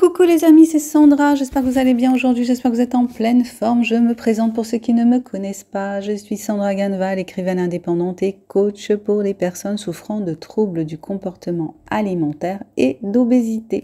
Coucou les amis, c'est Sandra, j'espère que vous allez bien aujourd'hui, j'espère que vous êtes en pleine forme. Je me présente pour ceux qui ne me connaissent pas, je suis Sandra Ganval, écrivaine indépendante et coach pour les personnes souffrant de troubles du comportement alimentaire et d'obésité.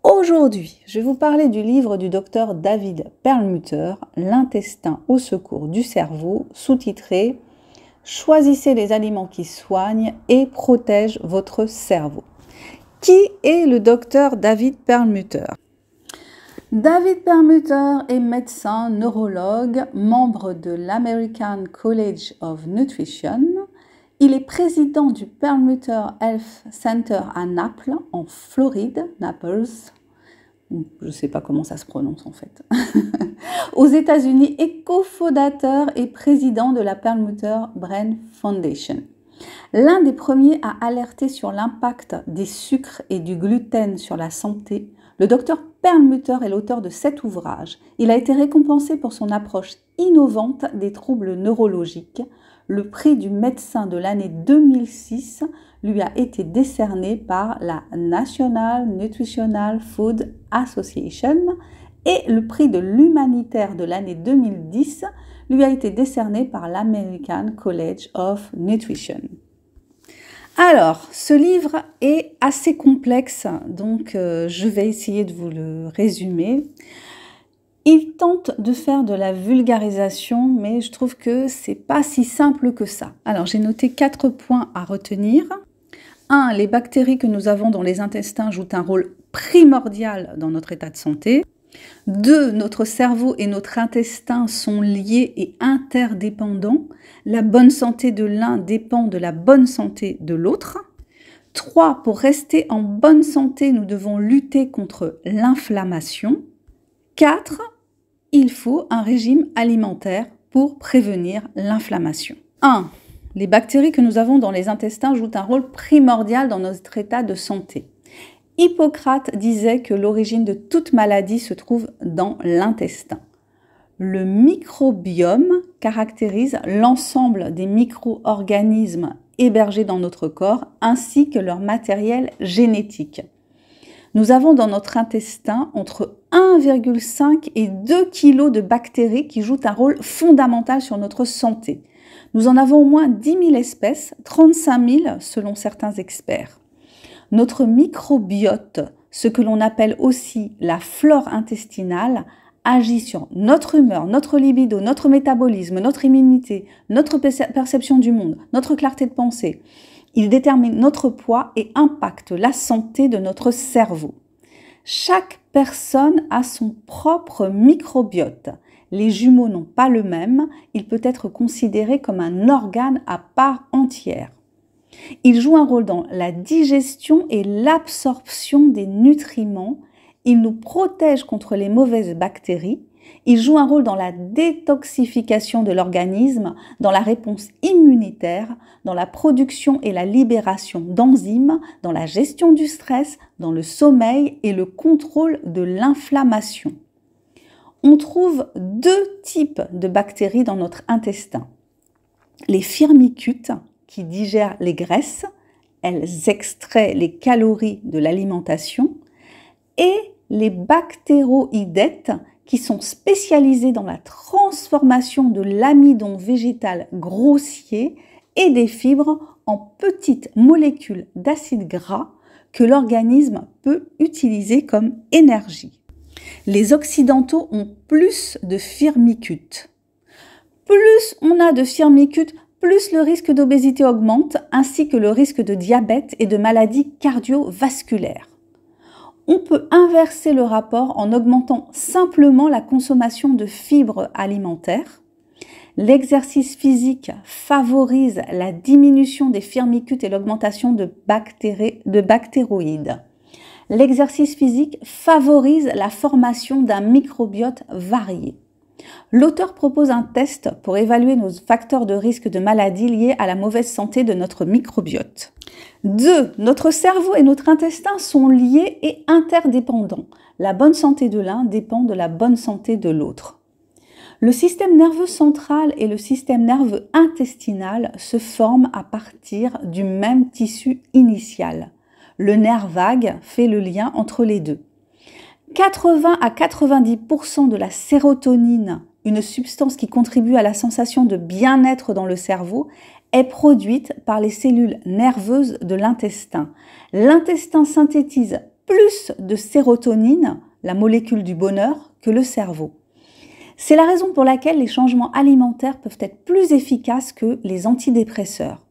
Aujourd'hui, je vais vous parler du livre du docteur David Perlmutter, L'intestin au secours du cerveau, sous-titré « Choisissez les aliments qui soignent et protègent votre cerveau ». Qui est le docteur David Perlmutter? David Perlmutter est médecin neurologue, membre de l'American College of Nutrition. Il est président du Perlmutter Health Center à Naples, en Floride, Naples. Je ne sais pas comment ça se prononce en fait. Aux États-Unis et cofondateur et président de la Perlmutter Brain Foundation. L'un des premiers à alerter sur l'impact des sucres et du gluten sur la santé, le docteur Perlmutter est l'auteur de 7 ouvrages. Il a été récompensé pour son approche innovante des troubles neurologiques. Le prix du médecin de l'année 2006 lui a été décerné par la National Nutritional Food Association et le prix de l'humanitaire de l'année 2010 lui a été décerné par l'American College of Nutrition. Alors, ce livre est assez complexe, donc je vais essayer de vous le résumer. Il tente de faire de la vulgarisation, mais je trouve que c'est pas si simple que ça. Alors, j'ai noté 4 points à retenir. 1. Les bactéries que nous avons dans les intestins jouent un rôle primordial dans notre état de santé. 2. Notre cerveau et notre intestin sont liés et interdépendants. La bonne santé de l'un dépend de la bonne santé de l'autre. 3. Pour rester en bonne santé, nous devons lutter contre l'inflammation. 4. Il faut un régime alimentaire pour prévenir l'inflammation. 1. Les bactéries que nous avons dans les intestins jouent un rôle primordial dans notre état de santé. Hippocrate disait que l'origine de toute maladie se trouve dans l'intestin. Le microbiome caractérise l'ensemble des micro-organismes hébergés dans notre corps ainsi que leur matériel génétique. Nous avons dans notre intestin entre 1,5 et 2 kg de bactéries qui jouent un rôle fondamental sur notre santé. Nous en avons au moins 10 000 espèces, 35 000 selon certains experts. Notre microbiote, ce que l'on appelle aussi la flore intestinale, agit sur notre humeur, notre libido, notre métabolisme, notre immunité, notre perception du monde, notre clarté de pensée. Il détermine notre poids et impacte la santé de notre cerveau. Chaque personne a son propre microbiote. Les jumeaux n'ont pas le même, il peut être considéré comme un organe à part entière. Il joue un rôle dans la digestion et l'absorption des nutriments. Il nous protège contre les mauvaises bactéries. Il joue un rôle dans la détoxification de l'organisme, dans la réponse immunitaire, dans la production et la libération d'enzymes, dans la gestion du stress, dans le sommeil et le contrôle de l'inflammation. On trouve 2 types de bactéries dans notre intestin. Les firmicutes, qui digèrent les graisses, elles extraient les calories de l'alimentation, et les bactéroïdètes qui sont spécialisées dans la transformation de l'amidon végétal grossier et des fibres en petites molécules d'acide gras que l'organisme peut utiliser comme énergie. Les occidentaux ont plus de firmicutes. Plus on a de firmicutes, plus le risque d'obésité augmente, ainsi que le risque de diabète et de maladies cardiovasculaires. On peut inverser le rapport en augmentant simplement la consommation de fibres alimentaires. L'exercice physique favorise la diminution des firmicutes et l'augmentation de bactéroïdes. L'exercice physique favorise la formation d'un microbiote varié. L'auteur propose un test pour évaluer nos facteurs de risque de maladie liés à la mauvaise santé de notre microbiote. 2. Notre cerveau et notre intestin sont liés et interdépendants. La bonne santé de l'un dépend de la bonne santé de l'autre. Le système nerveux central et le système nerveux intestinal se forment à partir du même tissu initial. Le nerf vague fait le lien entre les deux. 80 à 90% de la sérotonine, une substance qui contribue à la sensation de bien-être dans le cerveau, est produite par les cellules nerveuses de l'intestin. L'intestin synthétise plus de sérotonine, la molécule du bonheur, que le cerveau. C'est la raison pour laquelle les changements alimentaires peuvent être plus efficaces que les antidépresseurs.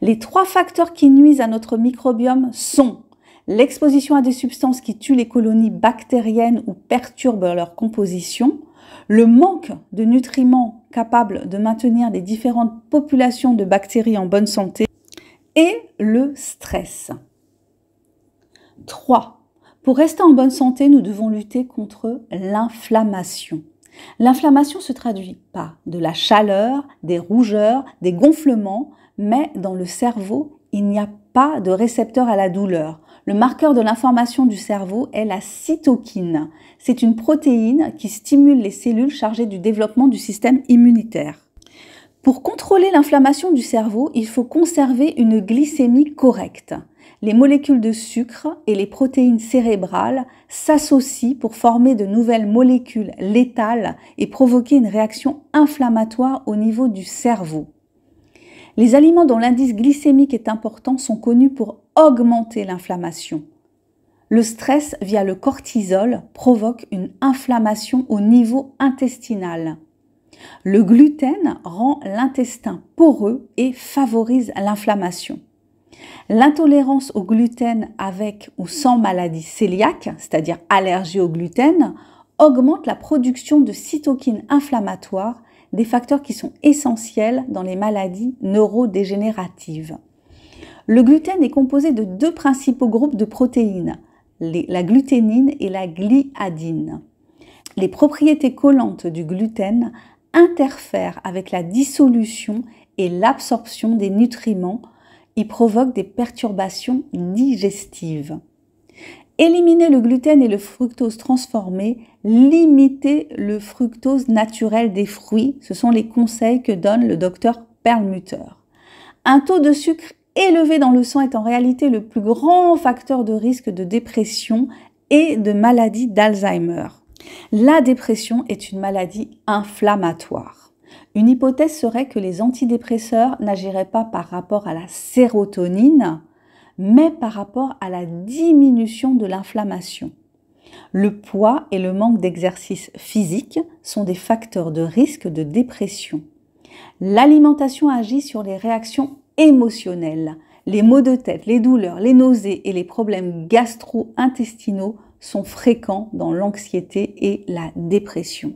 Les 3 facteurs qui nuisent à notre microbiome sont l'exposition à des substances qui tuent les colonies bactériennes ou perturbent leur composition, le manque de nutriments capables de maintenir les différentes populations de bactéries en bonne santé et le stress. 3. Pour rester en bonne santé, nous devons lutter contre l'inflammation. L'inflammation se traduit par de la chaleur, des rougeurs, des gonflements, mais dans le cerveau, il n'y a pas de récepteur à la douleur. Le marqueur de l'information du cerveau est la cytokine. C'est une protéine qui stimule les cellules chargées du développement du système immunitaire. Pour contrôler l'inflammation du cerveau, il faut conserver une glycémie correcte. Les molécules de sucre et les protéines cérébrales s'associent pour former de nouvelles molécules létales et provoquer une réaction inflammatoire au niveau du cerveau. Les aliments dont l'indice glycémique est important sont connus pour augmenter l'inflammation. Le stress via le cortisol provoque une inflammation au niveau intestinal. Le gluten rend l'intestin poreux et favorise l'inflammation. L'intolérance au gluten avec ou sans maladie cœliaque, c'est-à-dire allergie au gluten, augmente la production de cytokines inflammatoires, des facteurs qui sont essentiels dans les maladies neurodégénératives. Le gluten est composé de 2 principaux groupes de protéines, la gluténine et la gliadine. Les propriétés collantes du gluten interfèrent avec la dissolution et l'absorption des nutriments. Il provoque des perturbations digestives. Éliminer le gluten et le fructose transformé, limiter le fructose naturel des fruits, ce sont les conseils que donne le docteur Perlmutter. Un taux de sucre élevé dans le sang est en réalité le plus grand facteur de risque de dépression et de maladie d'Alzheimer. La dépression est une maladie inflammatoire. Une hypothèse serait que les antidépresseurs n'agiraient pas par rapport à la sérotonine, mais par rapport à la diminution de l'inflammation. Le poids et le manque d'exercice physique sont des facteurs de risque de dépression. L'alimentation agit sur les réactions émotionnelles. Les maux de tête, les douleurs, les nausées et les problèmes gastro-intestinaux sont fréquents dans l'anxiété et la dépression.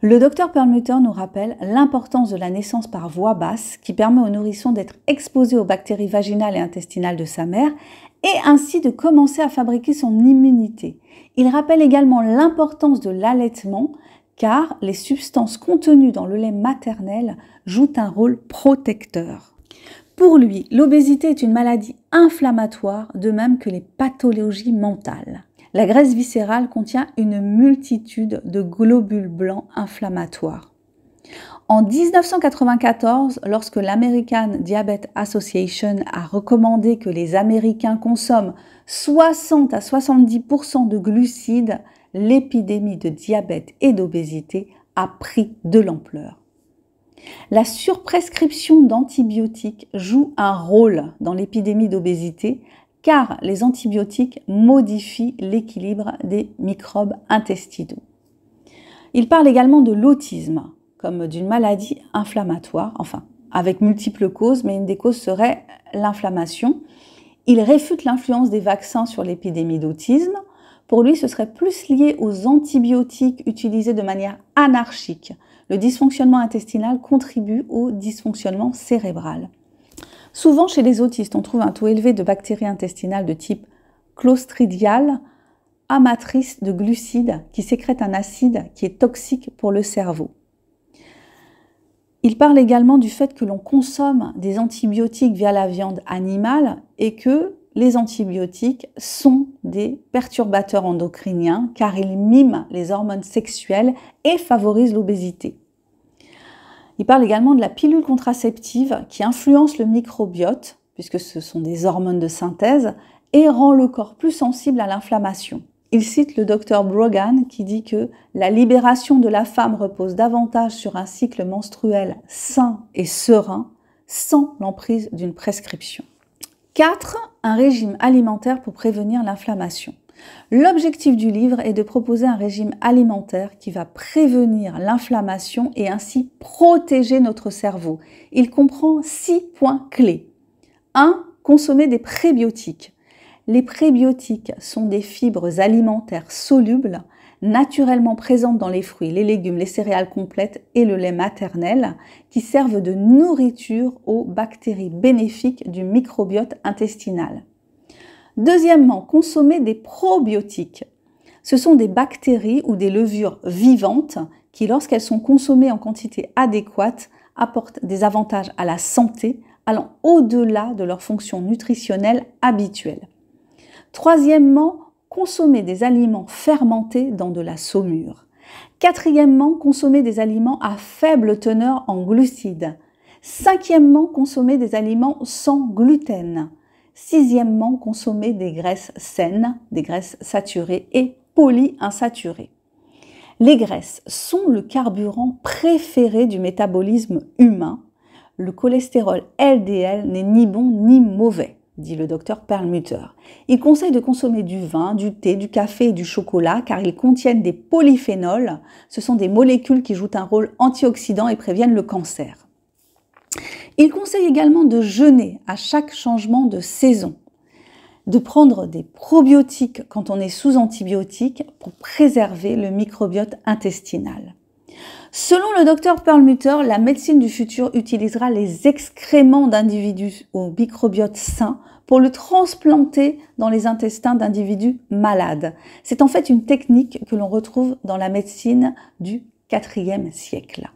Le docteur Perlmutter nous rappelle l'importance de la naissance par voie basse qui permet au nourrisson d'être exposé aux bactéries vaginales et intestinales de sa mère et ainsi de commencer à fabriquer son immunité. Il rappelle également l'importance de l'allaitement car les substances contenues dans le lait maternel jouent un rôle protecteur. Pour lui, l'obésité est une maladie inflammatoire de même que les pathologies mentales. La graisse viscérale contient une multitude de globules blancs inflammatoires. En 1994, lorsque l'American Diabetes Association a recommandé que les Américains consomment 60 à 70% de glucides, l'épidémie de diabète et d'obésité a pris de l'ampleur. La surprescription d'antibiotiques joue un rôle dans l'épidémie d'obésité car les antibiotiques modifient l'équilibre des microbes intestinaux. Il parle également de l'autisme comme d'une maladie inflammatoire, enfin avec multiples causes, mais une des causes serait l'inflammation. Il réfute l'influence des vaccins sur l'épidémie d'autisme. Pour lui, ce serait plus lié aux antibiotiques utilisés de manière anarchique. Le dysfonctionnement intestinal contribue au dysfonctionnement cérébral. Souvent, chez les autistes, on trouve un taux élevé de bactéries intestinales de type Clostridial, amatrice de glucides, qui sécrètent un acide qui est toxique pour le cerveau. Il parle également du fait que l'on consomme des antibiotiques via la viande animale et que les antibiotiques sont des perturbateurs endocriniens car ils miment les hormones sexuelles et favorisent l'obésité. Il parle également de la pilule contraceptive qui influence le microbiote, puisque ce sont des hormones de synthèse, et rend le corps plus sensible à l'inflammation. Il cite le docteur Brogan qui dit que la libération de la femme repose davantage sur un cycle menstruel sain et serein, sans l'emprise d'une prescription. 4. Un régime alimentaire pour prévenir l'inflammation. L'objectif du livre est de proposer un régime alimentaire qui va prévenir l'inflammation et ainsi protéger notre cerveau. Il comprend 6 points clés. 1. Consommer des prébiotiques. Les prébiotiques sont des fibres alimentaires solubles, naturellement présentes dans les fruits, les légumes, les céréales complètes et le lait maternel, qui servent de nourriture aux bactéries bénéfiques du microbiote intestinal. Deuxièmement, consommer des probiotiques. Ce sont des bactéries ou des levures vivantes qui, lorsqu'elles sont consommées en quantité adéquate, apportent des avantages à la santé, allant au-delà de leurs fonctions nutritionnelles habituelles. Troisièmement, consommer des aliments fermentés dans de la saumure. Quatrièmement, consommer des aliments à faible teneur en glucides. Cinquièmement, consommer des aliments sans gluten. Sixièmement, consommer des graisses saines, des graisses saturées et polyinsaturées. Les graisses sont le carburant préféré du métabolisme humain. Le cholestérol LDL n'est ni bon ni mauvais, dit le docteur Perlmutter. Il conseille de consommer du vin, du thé, du café et du chocolat car ils contiennent des polyphénols. Ce sont des molécules qui jouent un rôle antioxydant et préviennent le cancer. Il conseille également de jeûner à chaque changement de saison, de prendre des probiotiques quand on est sous antibiotiques pour préserver le microbiote intestinal. Selon le docteur Perlmutter, la médecine du futur utilisera les excréments d'individus au microbiote sain pour le transplanter dans les intestins d'individus malades. C'est en fait une technique que l'on retrouve dans la médecine du IVe siècle.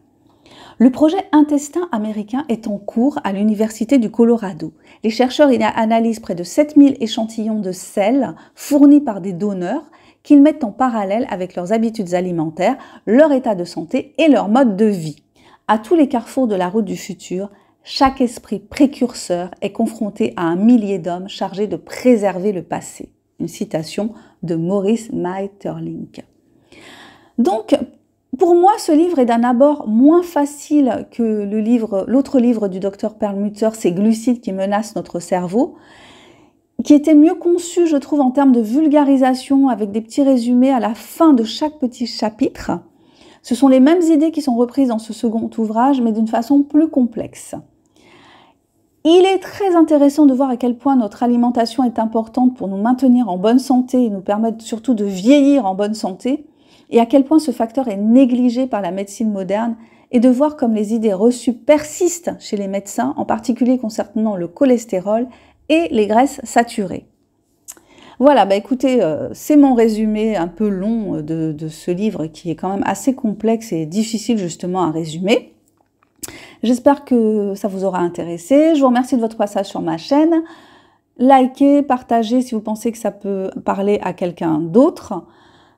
Le projet intestin américain est en cours à l'Université du Colorado. Les chercheurs y analysent près de 7000 échantillons de selles fournis par des donneurs qu'ils mettent en parallèle avec leurs habitudes alimentaires, leur état de santé et leur mode de vie. À tous les carrefours de la route du futur, chaque esprit précurseur est confronté à un millier d'hommes chargés de préserver le passé. Une citation de Maurice Maeterlinck. Donc, pour moi, ce livre est d'un abord moins facile que l'autre livre du docteur Perlmutter, Ces glucides qui menacent notre cerveau, qui était mieux conçu, je trouve, en termes de vulgarisation, avec des petits résumés à la fin de chaque petit chapitre. Ce sont les mêmes idées qui sont reprises dans ce second ouvrage, mais d'une façon plus complexe. Il est très intéressant de voir à quel point notre alimentation est importante pour nous maintenir en bonne santé et nous permettre surtout de vieillir en bonne santé, et à quel point ce facteur est négligé par la médecine moderne, et de voir comme les idées reçues persistent chez les médecins, en particulier concernant le cholestérol et les graisses saturées. Voilà, écoutez, c'est mon résumé un peu long de ce livre qui est quand même assez complexe et difficile justement à résumer. J'espère que ça vous aura intéressé. Je vous remercie de votre passage sur ma chaîne. Likez, partagez si vous pensez que ça peut parler à quelqu'un d'autre.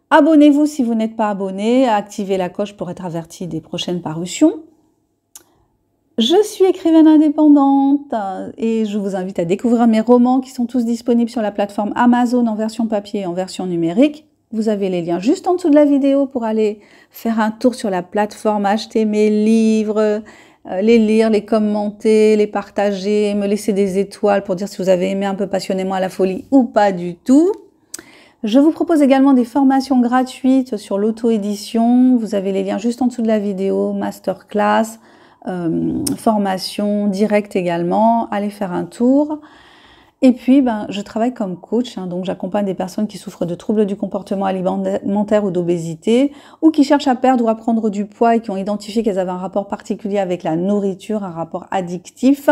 Abonnez-vous si vous n'êtes pas abonné, activez la cloche pour être averti des prochaines parutions. Je suis écrivaine indépendante et je vous invite à découvrir mes romans qui sont tous disponibles sur la plateforme Amazon en version papier et en version numérique. Vous avez les liens juste en dessous de la vidéo pour aller faire un tour sur la plateforme, acheter mes livres, les lire, les commenter, les partager, me laisser des étoiles pour dire si vous avez aimé un peu passionnément à la folie ou pas du tout. Je vous propose également des formations gratuites sur l'auto-édition. Vous avez les liens juste en dessous de la vidéo, masterclass, formation directe également. Allez faire un tour. Et puis, je travaille comme coach, donc j'accompagne des personnes qui souffrent de troubles du comportement alimentaire ou d'obésité, ou qui cherchent à perdre ou à prendre du poids et qui ont identifié qu'elles avaient un rapport particulier avec la nourriture, un rapport addictif.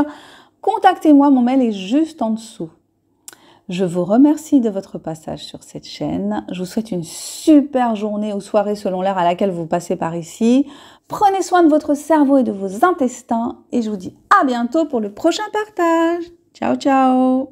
Contactez-moi, mon mail est juste en dessous. Je vous remercie de votre passage sur cette chaîne. Je vous souhaite une super journée ou soirée selon l'heure à laquelle vous passez par ici. Prenez soin de votre cerveau et de vos intestins. Et je vous dis à bientôt pour le prochain partage. Ciao, ciao!